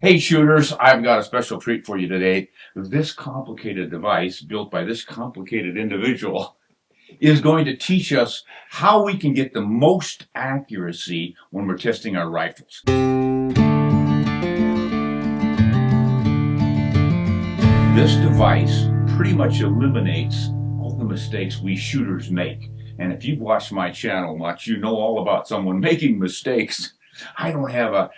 Hey shooters, I've got a special treat for you today. This complicated device built by this complicated individual is going to teach us how we can get the most accuracy when we're testing our rifles. This device pretty much eliminates all the mistakes we shooters make. And if you've watched my channel much, you know all about someone making mistakes. I don't have a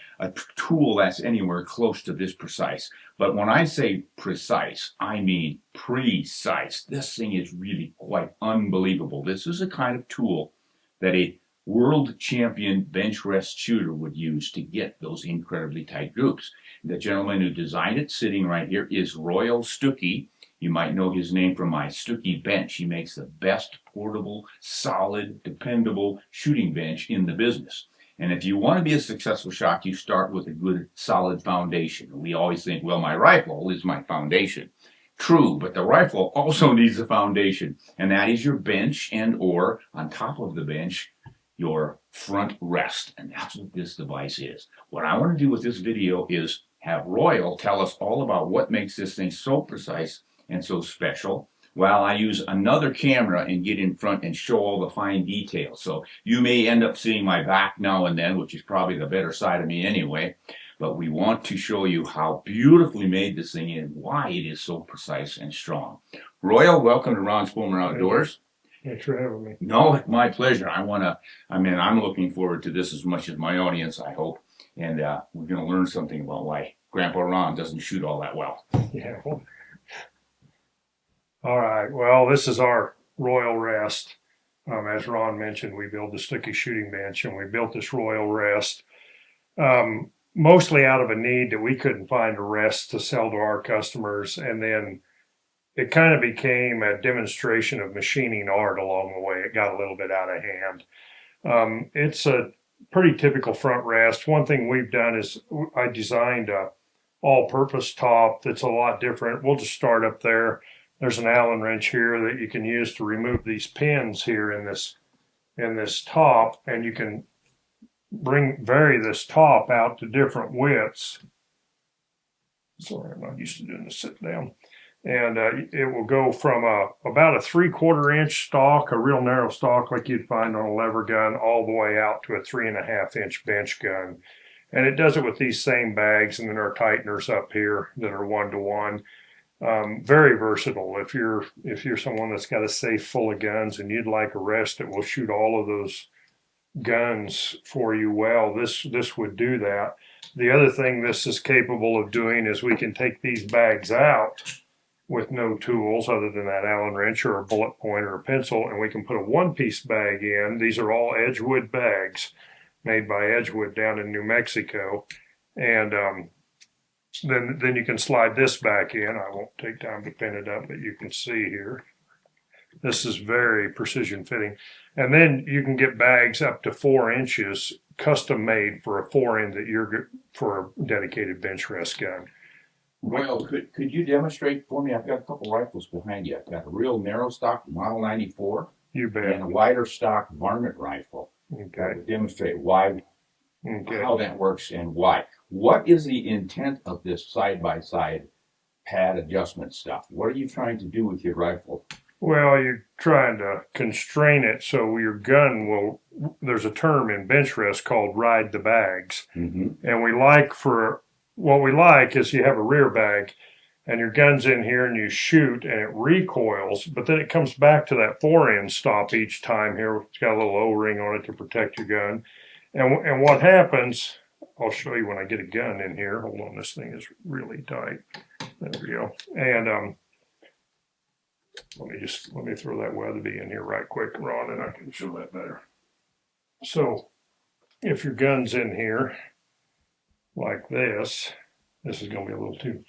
tool that's anywhere close to this precise. But when I say precise, I mean precise. This thing is really quite unbelievable. This is a kind of tool that a world champion bench rest shooter would use to get those incredibly tight groups. The gentleman who designed it, sitting right here, is Royal Stukey. You might know his name from my Stukey bench. He makes the best portable, solid, dependable shooting bench in the business. And if you want to be a successful shot, you start with a good, solid foundation. We always think, well, my rifle is my foundation. True, but the rifle also needs a foundation, and that is your bench and or, on top of the bench, your front rest. And that's what this device is. What I want to do with this video is have Royal tell us all about what makes this thing so precise and so special, while I use another camera and get in front and show all the fine details. So you may end up seeing my back now and then, which is probably the better side of me anyway, but we want to show you how beautifully made this thing is and why it is so precise and strong. Royal, welcome to Ron Spomer Outdoors. Thanks for having me. No, my pleasure. I'm looking forward to this as much as my audience, I hope. And we're going to learn something about why Grandpa Ron doesn't shoot all that well. Yeah. All right. Well, this is our Royal Rest. As Ron mentioned, we built the Stukey shooting bench, and we built this Royal Rest mostly out of a need that we couldn't find a rest to sell to our customers. And then it kind of became a demonstration of machining art along the way. It got a little bit out of hand. It's a pretty typical front rest. One thing we've done is I designed a all-purpose top that's a lot different. We'll just start up there. There's an Allen wrench here that you can use to remove these pins here in this top, and you can vary this top out to different widths. Sorry, I'm not used to doing the sit down. And it will go from about a 3/4 inch stock, a real narrow stock like you'd find on a lever gun, all the way out to a 3.5 inch bench gun. And it does it with these same bags, and then our tighteners up here that are 1-to-1. Very versatile. If you're someone that's got a safe full of guns and you'd like a rest that will shoot all of those guns for you well, this would do that. The other thing this is capable of doing is we can take these bags out with no tools other than that Allen wrench or a bullet point or a pencil, and we can put a one-piece bag in. These are all Edgewood bags made by Edgewood down in New Mexico, and then you can slide this back in. I won't take time to pin it up, but you can see here. This is very precision fitting. And then you can get bags up to 4 inches custom made for a 4-inch that you're for a dedicated bench rest gun. Royal, could you demonstrate for me? I've got a couple rifles behind you. I've got a real narrow stock Model 94. You bet. And a wider stock varmint rifle. Okay. To demonstrate why, how that works and why. What is the intent of this side-by-side pad adjustment stuff? What are you trying to do with your rifle? Well, you're trying to constrain it so your gun will, there's a term in bench rest called ride the bags. And what we like is you have a rear bag and your gun's in here and you shoot and it recoils, but then it comes back to that 4-inch stop each time here. It's got a little O-ring on it to protect your gun. And what happens, I'll show you when I get a gun in here. Hold on, this thing is really tight. There we go. And let me throw that Weatherby in here right quick, Ron, and I can show that better. So if your gun's in here like this is going to be a little too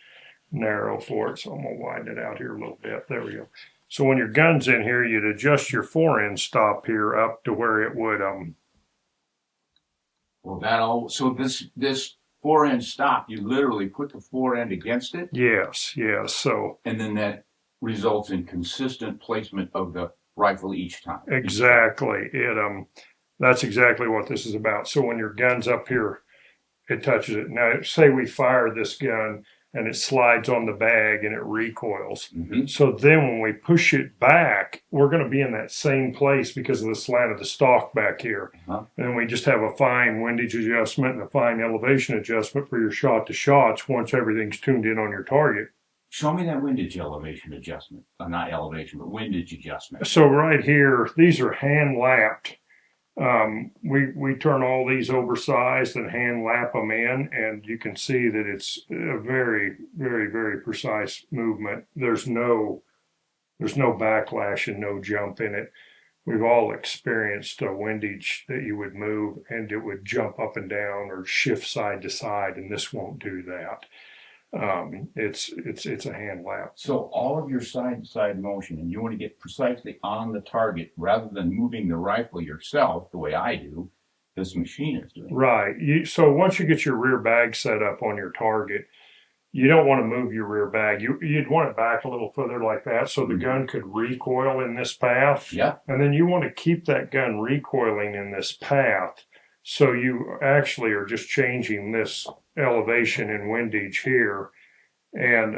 narrow for it, so I'm going to widen it out here a little bit. There we go. So when your gun's in here, you'd adjust your 4-inch stop here up to where it would So this 4-inch stop, you literally put the 4-end against it? Yes. So and then that results in consistent placement of the rifle each time. Exactly. That's exactly what this is about. So when your gun's up here it touches it. Now, say we fire this gun and it slides on the bag and it recoils. Mm-hmm. So then when we push it back, we're going to be in that same place because of the slant of the stock back here. Uh-huh. And we just have a fine windage adjustment and a fine elevation adjustment for your shot to shots once everything's tuned in on your target. Show me that windage elevation adjustment. Not elevation, but windage adjustment. So right here, these are hand lapped. We turn all these oversized and hand lap them in, and you can see that it's a very, very, very precise movement. There's no backlash and no jump in it. We've all experienced a windage that you would move and it would jump up and down or shift side to side, and this won't do that. It's a hand lap. So all of your side-to-side motion, and you want to get precisely on the target rather than moving the rifle yourself the way I do, this machine is doing. Right. So once you get your rear bag set up on your target, you don't want to move your rear bag. You'd want it back a little further like that so the gun could recoil in this path. Yeah. And then you want to keep that gun recoiling in this path. So you actually are just changing this elevation and windage here. And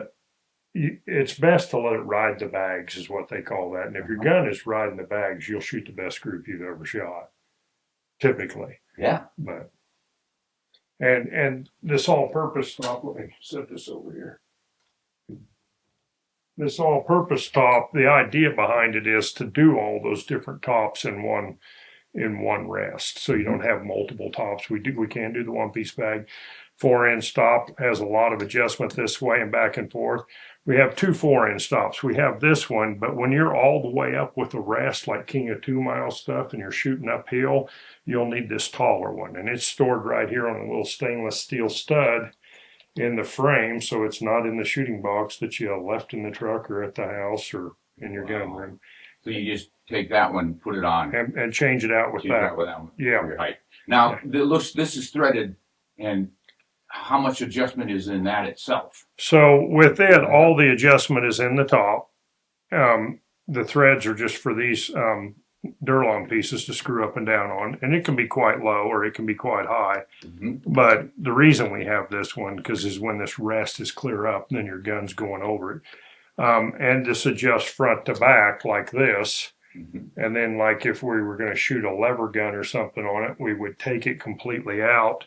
it's best to let it ride the bags is what they call that. And if your gun is riding the bags, you'll shoot the best group you've ever shot, typically. Yeah. But and this all-purpose top, let me set this over here. This all-purpose top, the idea behind it is to do all those different tops in one rest, so you don't have multiple tops. We can do the one-piece bag. 4-inch stop has a lot of adjustment this way and back and forth. We have 2 4-inch stops. We have this one, but when you're all the way up with the rest, like King of 2 Mile stuff, and you're shooting uphill, you'll need this taller one. And it's stored right here on a little stainless steel stud in the frame, so it's not in the shooting box that you left in the truck or at the house or in your gun room. So you just take that one, put it on, and change it out with that. With that one Yeah. for your height. Now, this is threaded, and how much adjustment is in that itself? So with it, all the adjustment is in the top. The threads are just for these Durlon pieces to screw up and down on, and it can be quite low or it can be quite high. Mm-hmm. But the reason we have this one, because is when this rest is clear up, then your gun's going over it. And this adjusts front to back like this. Mm-hmm. And then like if we were going to shoot a lever gun or something on it, we would take it completely out.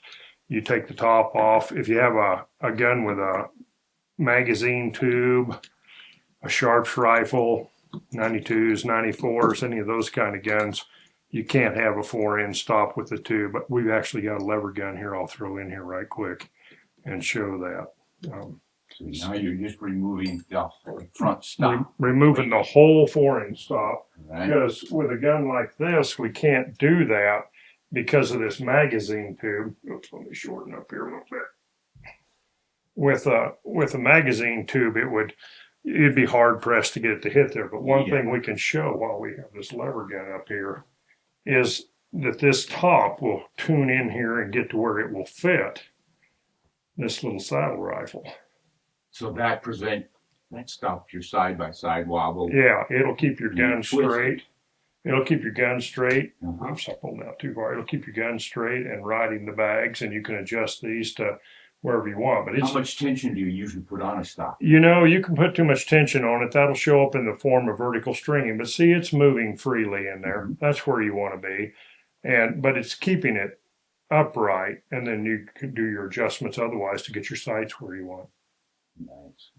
You take the top off. If you have a gun with a magazine tube, a Sharps rifle, 92s, 94s, any of those kind of guns, you can't have a 4-inch stop with the tube. But we've actually got a lever gun here I'll throw in here right quick and show that. So now you're just removing the front stop. Removing the whole 4-inch stop. Right. Because with a gun like this, we can't do that because of this magazine tube. Oops, let me shorten up here a little bit. With a magazine tube, it'd be hard pressed to get it to hit there. But one thing we can show while we have this lever gun up here is that this top will tune in here and get to where it will fit this little saddle rifle. So that stops your side-by-side wobble. Yeah, it'll keep your gun twist it. straight. It'll keep your gun straight. Uh-huh. Oops, I pulled out too far. It'll keep your gun straight and riding the bags, and you can adjust these to wherever you want. But How much tension do you usually put on a stop? you can put too much tension on it. That'll show up in the form of vertical stringing. But see, it's moving freely in there. That's where you want to be. But it's keeping it upright, and then you can do your adjustments otherwise to get your sights where you want. Nice.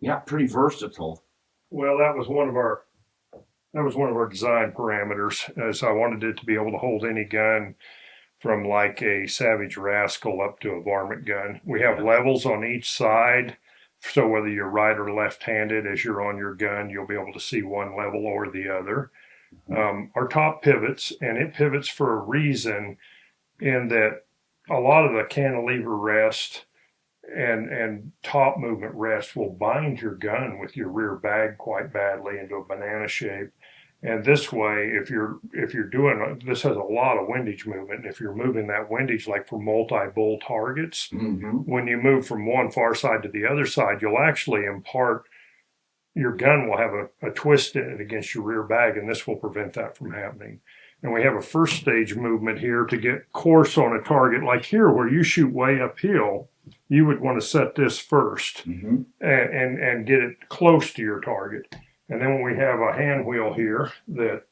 Yeah, pretty versatile. Well, that was one of our design parameters, as I wanted it to be able to hold any gun from like a Savage Rascal up to a varmint gun. We have levels on each side, so whether you're right or left-handed, as you're on your gun, you'll be able to see one level or the other. Our top pivots, and it pivots for a reason, in that a lot of the cantilever rest and top movement rest will bind your gun with your rear bag quite badly into a banana shape. And this way, if you're doing, this has a lot of windage movement. And if you're moving that windage like for multi-bull targets, when you move from one far side to the other side, you'll actually impart, your gun will have a twist in it against your rear bag, and this will prevent that from happening. and we have a first stage movement here to get course on a target. Like here, where you shoot way uphill, you would want to set this first and get it close to your target. And then we have a hand wheel here that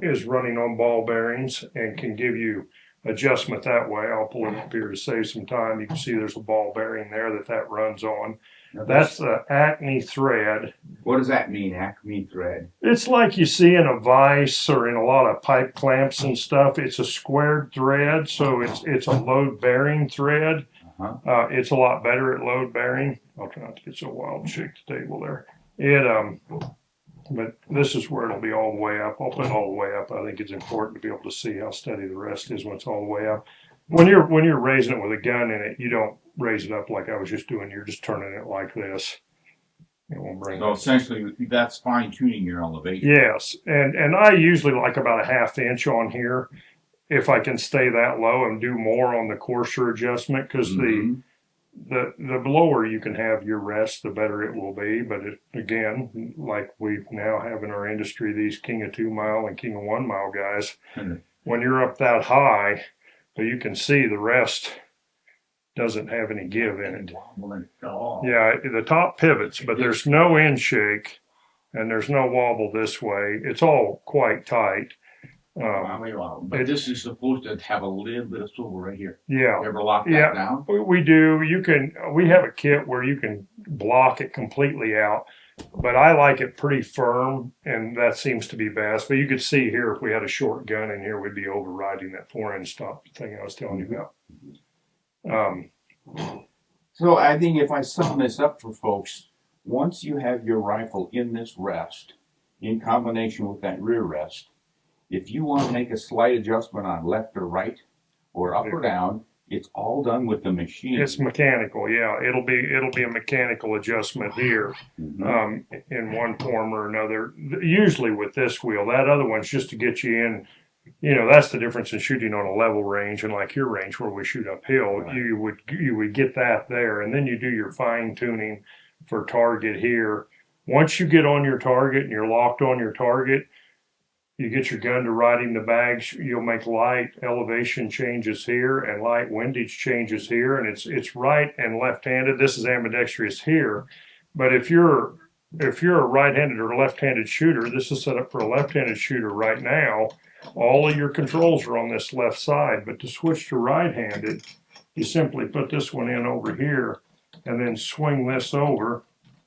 is running on ball bearings and can give you adjustment that way. I'll pull it up here to save some time. You can see there's a ball bearing there that runs on. Now that's the Acme thread. What does that mean, Acme thread? It's like you see in a vise or in a lot of pipe clamps and stuff. It's a squared thread, so it's a load bearing thread. It's a lot better at load bearing. I'll try not to get so wild and shake the table there. But this is where it'll be all the way up. I'll put it all the way up. I think it's important to be able to see how steady the rest is when it's all the way up. When you're raising it with a gun in it, you don't raise it up like I was just doing. You're just turning it like this. It won't bring so essentially, that's fine tuning your elevation. Yes, and I usually like about a 1/2 inch on here, if I can stay that low and do more on the coarser adjustment, because the lower you can have your rest, the better it will be. But again, like we now have in our industry, these King of 2 mile and King of 1 mile guys, when you're up that high, you can see the rest doesn't have any give in it. Yeah, the top pivots, but there's no end shake and there's no wobble this way. It's all quite tight. But this is supposed to have a little bit of swivel right here. Yeah. You ever lock that down? We do. We have a kit where you can block it completely out, but I like it pretty firm, and that seems to be best. But you could see here, if we had a short gun in here, we'd be overriding that 4-inch stop thing I was telling you about. So I think if I sum this up for folks, once you have your rifle in this rest, in combination with that rear rest, if you want to make a slight adjustment on left or right or up or down, it's all done with the machine. It's mechanical, yeah. It'll be a mechanical adjustment here in one form or another. Usually with this wheel, that other one's just to get you in. You know, that's the difference in shooting on a level range and like your range where we shoot uphill. Right. You would get that there, and then you do your fine tuning for target here. Once you get on your target and you're locked on your target, you get your gun to riding the bags. You'll make light elevation changes here and light windage changes here, and it's right and left-handed. This is ambidextrous here, but if you're a right-handed or left-handed shooter, this is set up for a left-handed shooter right now. All of your controls are on this left side, but to switch to right-handed, you simply put this one in over here and then swing this over.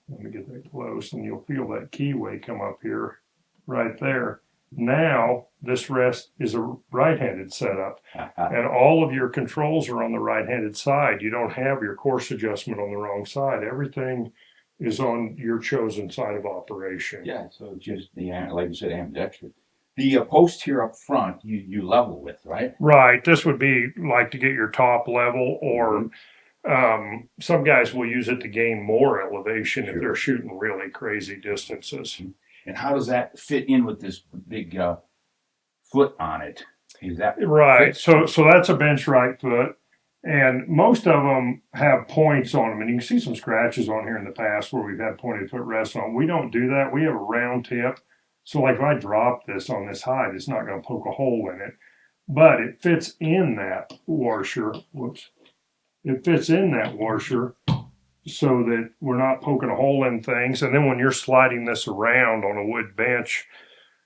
Let me get that close, and you'll feel that keyway come up here right there. Now, this rest is a right-handed setup, and all of your controls are on the right-handed side. You don't have your course adjustment on the wrong side. Everything is on your chosen side of operation. Yeah, so just like you said, ambidextrous. The post here up front, you level with, right? Right. This would be like to get your top level, or some guys will use it to gain more elevation if they're shooting really crazy distances. And how does that fit in with this big foot on it? Is that right? So that's a bench right foot, and most of them have points on them, and you can see some scratches on here in the past where we've had pointed foot rests on. We don't do that. We have a round tip. So like if I drop this on this hide, it's not going to poke a hole in it, but it fits in that washer. Whoops. It fits in that washer so that we're not poking a hole in things. And then when you're sliding this around on a wood bench,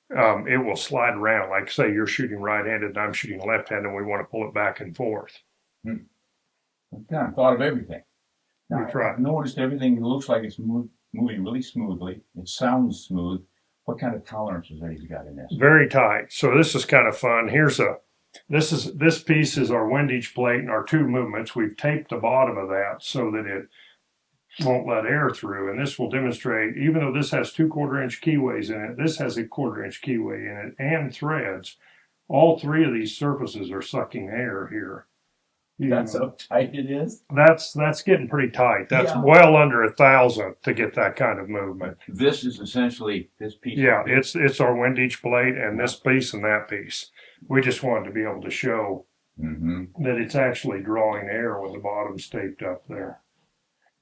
it will slide around. Like say you're shooting right-handed and I'm shooting left-handed and we want to pull it back and forth. I've kind of thought of everything. Now, I've noticed everything looks like it's moving really smoothly. It sounds smooth. What kind of tolerances have you got in this? Very tight. So this is kind of fun. This piece is our windage plate and our 2 movements. We've taped the bottom of that so that it won't let air through. And this will demonstrate, even though this has 2 1/4-inch keyways in it, this has a 1/4-inch keyway in it and threads. All 3 of these surfaces are sucking air here. That's how tight it is? That's getting pretty tight. That's well under 1,000 to get that kind of movement. This is essentially this piece. Yeah, it's our windage plate and this piece and that piece. We just wanted to be able to show that it's actually drawing air when the bottom's taped up there.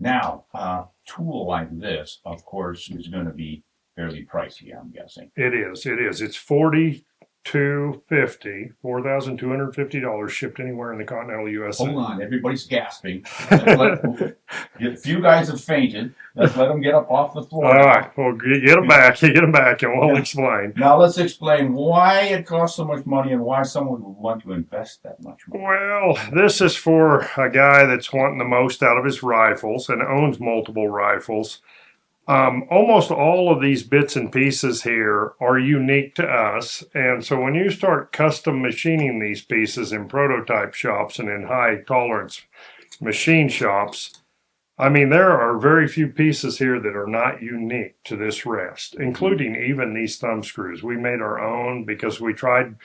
Now, a tool like this, of course, is going to be fairly pricey, I'm guessing. It is. It's $40 $4,250 shipped anywhere in the continental USA. Hold on, everybody's gasping. A few guys have fainted. Let's let them get up off the floor. All right, well, get them back, and we'll explain. Now let's explain why it costs so much money and why someone would want to invest that much money. Well, this is for a guy that's wanting the most out of his rifles and owns multiple rifles. Almost all of these bits and pieces here are unique to us. And so when you start custom machining these pieces in prototype shops and in high tolerance machine shops, I mean, there are very few pieces here that are not unique to this rest, including even these thumb screws. We made our own because we tried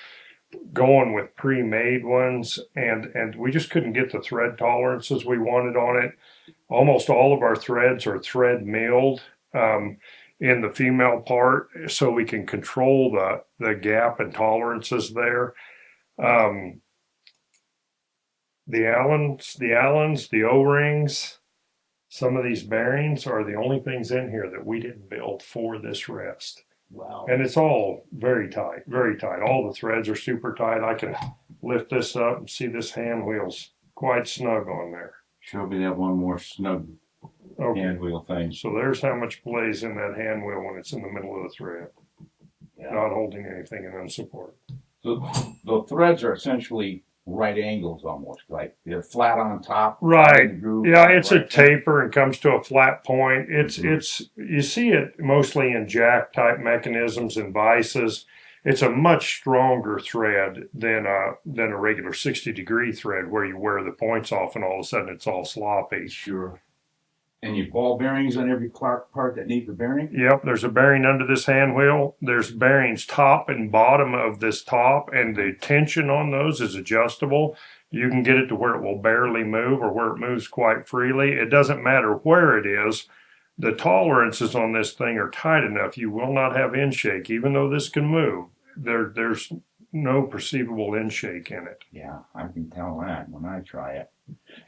going with pre-made ones and we just couldn't get the thread tolerances we wanted on it. Almost all of our threads are thread milled in the female part, so we can control the gap and tolerances there. The Allens, the O-rings, some of these bearings are the only things in here that we didn't build for this rest. Wow. And it's all very tight, very tight. All the threads are super tight. I can lift this up and see this hand wheel's quite snug on there. Show me that one more snug hand wheel thing. So there's how much plays in that hand wheel when it's in the middle of the thread. Yeah. Not holding anything and unsupported. So the threads are essentially right angles almost, like they're flat on top. Right. Yeah, it's a taper and comes to a flat point. It's you see it mostly in jack type mechanisms and vices. It's a much stronger thread than a regular 60-degree thread where you wear the points off and all of a sudden it's all sloppy. Sure. And you ball bearings on every part that needs a bearing? Yep, there's a bearing under this hand wheel. There's bearings top and bottom of this top, and the tension on those is adjustable. You can get it to where it will barely move or where it moves quite freely. It doesn't matter where it is. The tolerances on this thing are tight enough. You will not have end shake, even though this can move. There's no perceivable end shake in it. Yeah, I can tell that when I try it.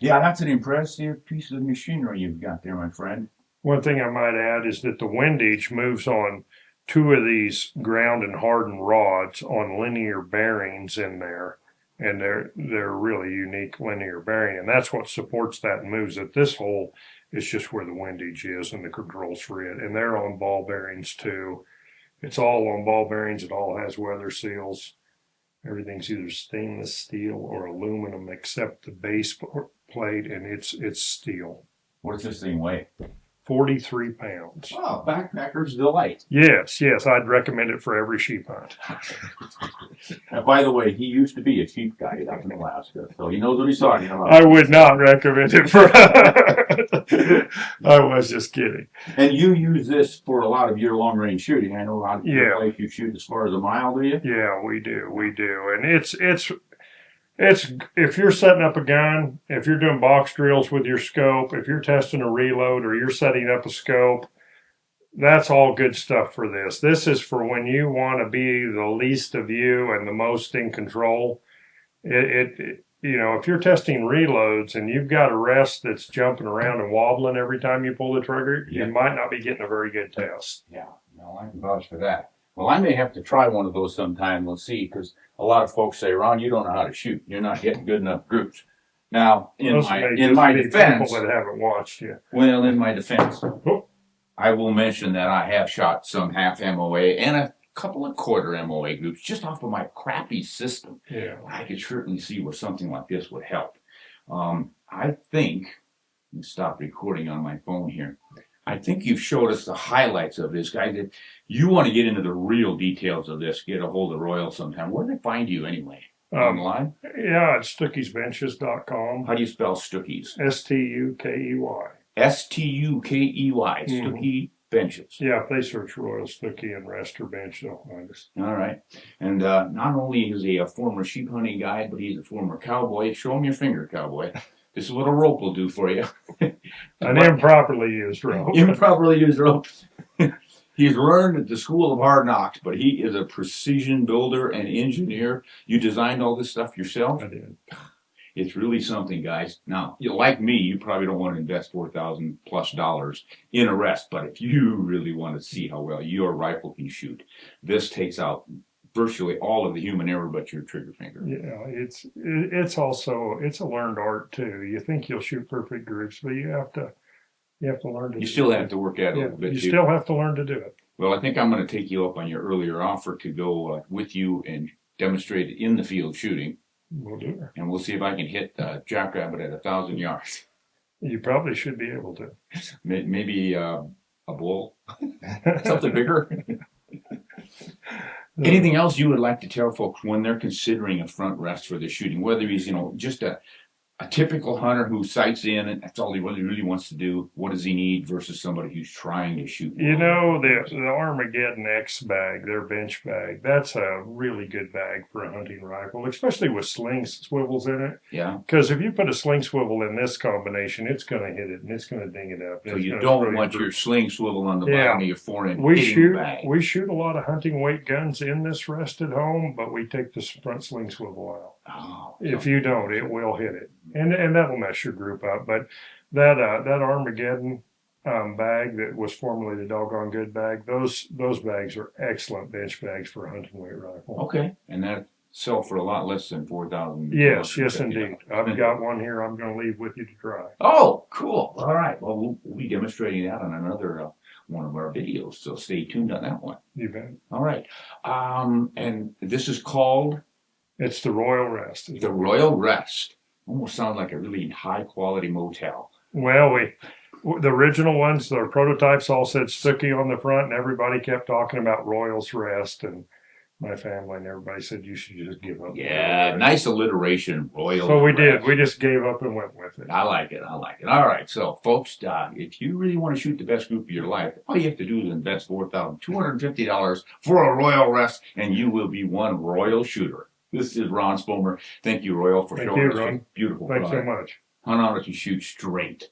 Yeah, that's an impressive piece of machinery you've got there, my friend. One thing I might add is that the Windage moves on 2 of these ground and hardened rods on linear bearings in there, and they're really unique linear bearing, and that's what supports that and moves it. This hole is just where the Windage is and the controls for it, and they're on ball bearings too. It's all on ball bearings. It all has weather seals. Everything's either stainless steel or aluminum except the base plate, and it's steel. What does this thing weigh? 43 pounds. Oh, backpacker's delight. Yes, I'd recommend it for every sheep hunt. By the way, he used to be a sheep guide up in Alaska, so he knows what he's talking about. I would not recommend it for I was just kidding. And you use this for a lot of your long-range shooting. I know how you shoot as far as a mile, do you? Yeah, we do. And it's if you're setting up a gun, if you're doing box drills with your scope, if you're testing a reload or you're setting up a scope, that's all good stuff for this. This is for when you want to be the least of you and the most in control. If you're testing reloads and you've got a rest that's jumping around and wobbling every time you pull the trigger, you might not be getting a very good test. Yeah, no, I can vouch for that. Well, I may have to try one of those sometime. We'll see, because a lot of folks say, Ron, you don't know how to shoot. You're not getting good enough groups. Now, in my defense, people that haven't watched yet. Well, in my defense, I will mention that I have shot some half MOA and a couple of quarter MOA groups just off of my crappy system. Yeah, I could certainly see where something like this would help. I think, let me stop recording on my phone here. I think you've showed us the highlights of this, guy. That you want to get into the real details of this, get a hold of Royal sometime. Where do they find you anyway? Online? Yeah, it's Stukey'sBenches.com. How do you spell Stookies? Stukey. Stukey. Stukey Benches. Yeah, if they search Royal Stukey and Rest or Bench, they'll find us. All right. And not only is he a former sheep hunting guide, but he's a former cowboy. Show him your finger, cowboy. This is what a rope will do for you. An improperly used rope. Improperly used rope. He's learned at the School of Hard Knocks, but he is a precision builder and engineer. You designed all this stuff yourself? I did. It's really something, guys. Now, like me, you probably don't want to invest $4,000+ in a rest, but if you really want to see how well your rifle can shoot, this takes out virtually all of the human error but your trigger finger. Yeah, it's also it's a learned art too. You think you'll shoot perfect groups, but you have to learn to. You still have to work at it a little bit You too. still have to learn to do it. Well, I think I'm going to take you up on your earlier offer to go with you and demonstrate in the field shooting. We'll do it. And we'll see if I can hit jackrabbit at 1,000 yards. You probably should be able to. Maybe a bull, something bigger. Anything else you would like to tell folks when they're considering a front rest for the shooting? Whether he's, just a typical hunter who sights in and that's all he really wants to do. What does he need versus somebody who's trying to shoot? The Armageddon X bag, their bench bag, that's a really good bag for a hunting rifle, especially with sling swivels in it. Yeah. Because if you put a sling swivel in this combination, it's going to hit it and it's going to ding it up. So you don't want your sling swivel on the bottom of your forend. We shoot a lot of hunting weight guns in this rest at home, but we take the front sling swivel out. Oh, if you don't, it will hit it, and that'll mess your group up. But that Armageddon bag that was formerly the Doggone Good bag, those bags are excellent bench bags for a hunting weight rifle. Okay, and that sell for a lot less than 4,000. Yes, indeed. I've got one here. I'm going to leave with you to try. Oh, cool! All right. Well, we'll be demonstrating that on another one of our videos, so stay tuned on that one. You bet. All right. And this is called. It's the Royal Rest. The Royal Rest. Almost sounds like a really high quality motel. Well, the original ones, the prototypes all said Stukey on the front, and everybody kept talking about Royal's Rest, and my family and everybody said you should just give up. Yeah, nice alliteration, Royal. So we Rest. did. We just gave up and went with it. I like it. All right. So, folks, if you really want to shoot the best group of your life, all you have to do is invest $4,250 for a Royal Rest, and you will be one Royal shooter. This is Ron Spomer. Thank you, Royal, for showing us a beautiful product. Thanks so much. Hunt on it, you shoot straight.